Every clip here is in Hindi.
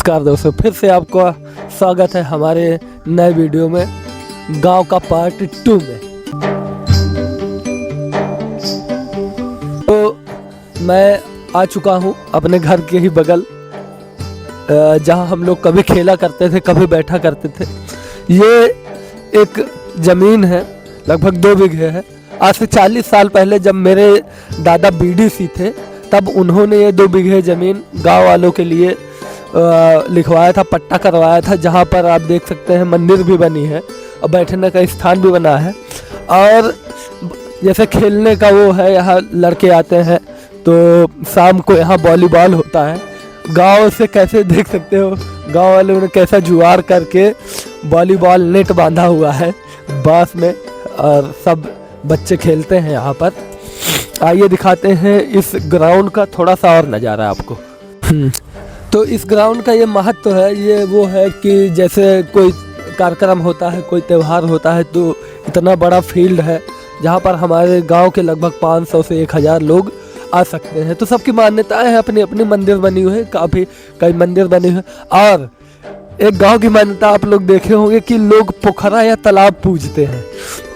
नमस्कार दोस्तों, फिर से आपका स्वागत है हमारे नए वीडियो में गांव का पार्ट 2 में। तो मैं आ चुका हूं अपने घर के ही बगल, जहां हम लोग कभी खेला करते थे, कभी बैठा करते थे। ये एक ज़मीन है, लगभग 2 बीघे है। आज से 40 साल पहले जब मेरे दादा बीडीसी थे, तब उन्होंने ये 2 बीघे ज़मीन गांव वालों के लिए लिखवाया था, पट्टा करवाया था, जहाँ पर आप देख सकते हैं मंदिर भी बनी है और बैठने का स्थान भी बना है। और जैसे खेलने का वो है, यहाँ लड़के आते हैं तो शाम को यहाँ वॉलीबॉल होता है। गांव से कैसे देख सकते हो, गांव वालों ने कैसा जुगाड़ करके वॉलीबॉल नेट बांधा हुआ है बांस में, और सब बच्चे खेलते हैं यहाँ पर। आइए दिखाते हैं इस ग्राउंड का थोड़ा सा और नज़ारा आपको। तो इस ग्राउंड का ये महत्व है, ये वो है कि जैसे कोई कार्यक्रम होता है, कोई त्यौहार होता है, तो इतना बड़ा फील्ड है जहाँ पर हमारे गांव के लगभग 500 से 1000 लोग आ सकते हैं। तो सबकी मान्यताएं हैं, अपनी अपनी मंदिर बनी हुई है, काफ़ी कई मंदिर बने हुए। और एक गांव की मान्यता आप लोग देखे होंगे कि लोग पोखरा या तालाब पूजते हैं।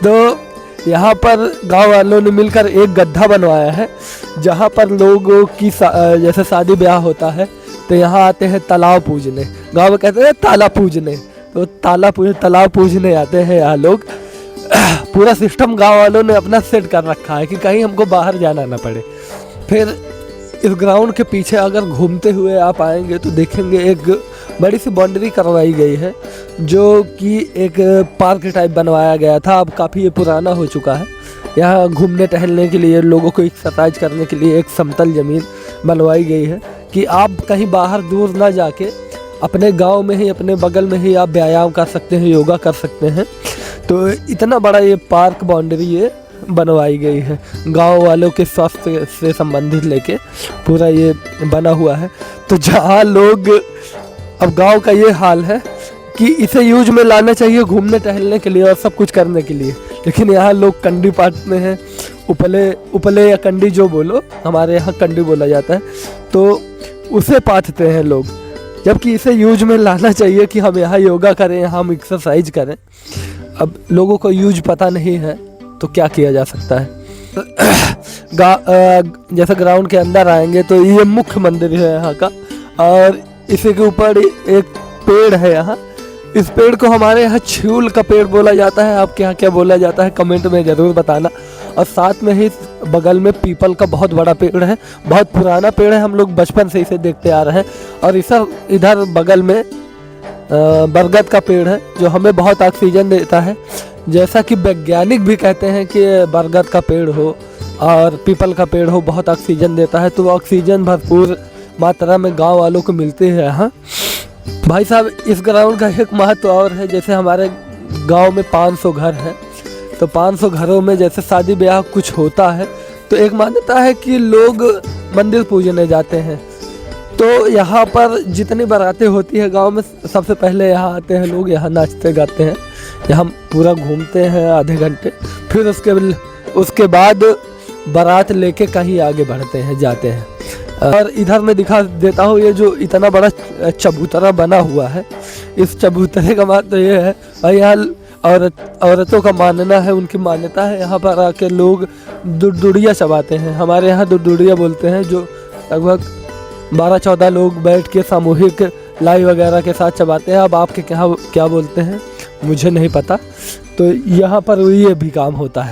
तो यहाँ पर गांव वालों ने मिलकर एक गड्ढा बनवाया है, जहाँ पर लोगों की जैसे शादी ब्याह होता है तो यहाँ आते हैं तालाब पूजने। गांव में कहते हैं ताला पूजने, तो तालाब पूजने आते हैं यहाँ लोग। पूरा सिस्टम गांव वालों ने अपना सेट कर रखा है कि कहीं हमको बाहर जाना ना पड़े। फिर इस ग्राउंड के पीछे अगर घूमते हुए आप आएंगे तो देखेंगे एक बड़ी सी बाउंड्री करवाई गई है, जो कि एक पार्क टाइप बनवाया गया था। अब काफ़ी ये पुराना हो चुका है। यहाँ घूमने टहलने के लिए, लोगों को एक्सरसाइज करने के लिए एक समतल ज़मीन बनवाई गई है कि आप कहीं बाहर दूर ना जाके अपने गांव में ही, अपने बगल में ही आप व्यायाम कर सकते हैं, योगा कर सकते हैं। तो इतना बड़ा ये पार्क बाउंड्री ये बनवाई गई है, गांव वालों के स्वास्थ्य से संबंधित लेके पूरा ये बना हुआ है। तो जहाँ लोग, अब गांव का ये हाल है कि इसे यूज में लाना चाहिए घूमने टहलने के लिए और सब कुछ करने के लिए, लेकिन यहाँ लोग कंडी पाटते हैं, उपले या कंडी जो बोलो, हमारे यहाँ कंडी बोला जाता है, तो उसे पाटते हैं लोग। जबकि इसे यूज में लाना चाहिए कि हम यहाँ योगा करें, हम एक्सरसाइज करें। अब लोगों को यूज पता नहीं है तो क्या किया जा सकता है। जैसे ग्राउंड के अंदर आएंगे तो ये मुख्य मंदिर है यहाँ का, और इसी के ऊपर एक पेड़ है यहाँ। इस पेड़ को हमारे यहाँ छूल का पेड़ बोला जाता है। आपके यहाँ क्या बोला जाता है कमेंट में ज़रूर बताना। और साथ में ही बगल में पीपल का बहुत बड़ा पेड़ है, बहुत पुराना पेड़ है, हम लोग बचपन से इसे देखते आ रहे हैं। और इधर बगल में बरगद का पेड़ है, जो हमें बहुत ऑक्सीजन देता है। जैसा कि वैज्ञानिक भी कहते हैं कि बरगद का पेड़ हो और पीपल का पेड़ हो, बहुत ऑक्सीजन देता है। तो ऑक्सीजन भरपूर मात्रा में गाँव वालों को मिलती है यहाँ। भाई साहब, इस ग्राउंड का एक महत्व और है। जैसे हमारे गांव में 500 घर हैं, तो 500 घरों में जैसे शादी ब्याह कुछ होता है तो एक मान्यता है कि लोग मंदिर पूजने जाते हैं। तो यहाँ पर जितनी बारातें होती है गांव में, सबसे पहले यहाँ आते हैं लोग, यहाँ नाचते गाते हैं, यहाँ पूरा घूमते हैं आधे घंटे। फिर उसके बाद बारात लेके कहीं आगे बढ़ते हैं, जाते हैं। और इधर मैं दिखा देता हूँ, ये जो इतना बड़ा चबूतरा बना हुआ है, इस चबूतरे का मतलब ये है, और यहाँ औरतों का मानना है, उनकी मान्यता है, यहाँ पर आके लोग दुड़दुड़िया चबाते हैं। हमारे यहाँ दुड़दुड़िया बोलते हैं, जो लगभग 12-14 लोग बैठ के सामूहिक लाई वगैरह के साथ चबाते हैं। अब आपके क्या बोलते हैं मुझे नहीं पता। तो यहाँ पर ये भी काम होता है।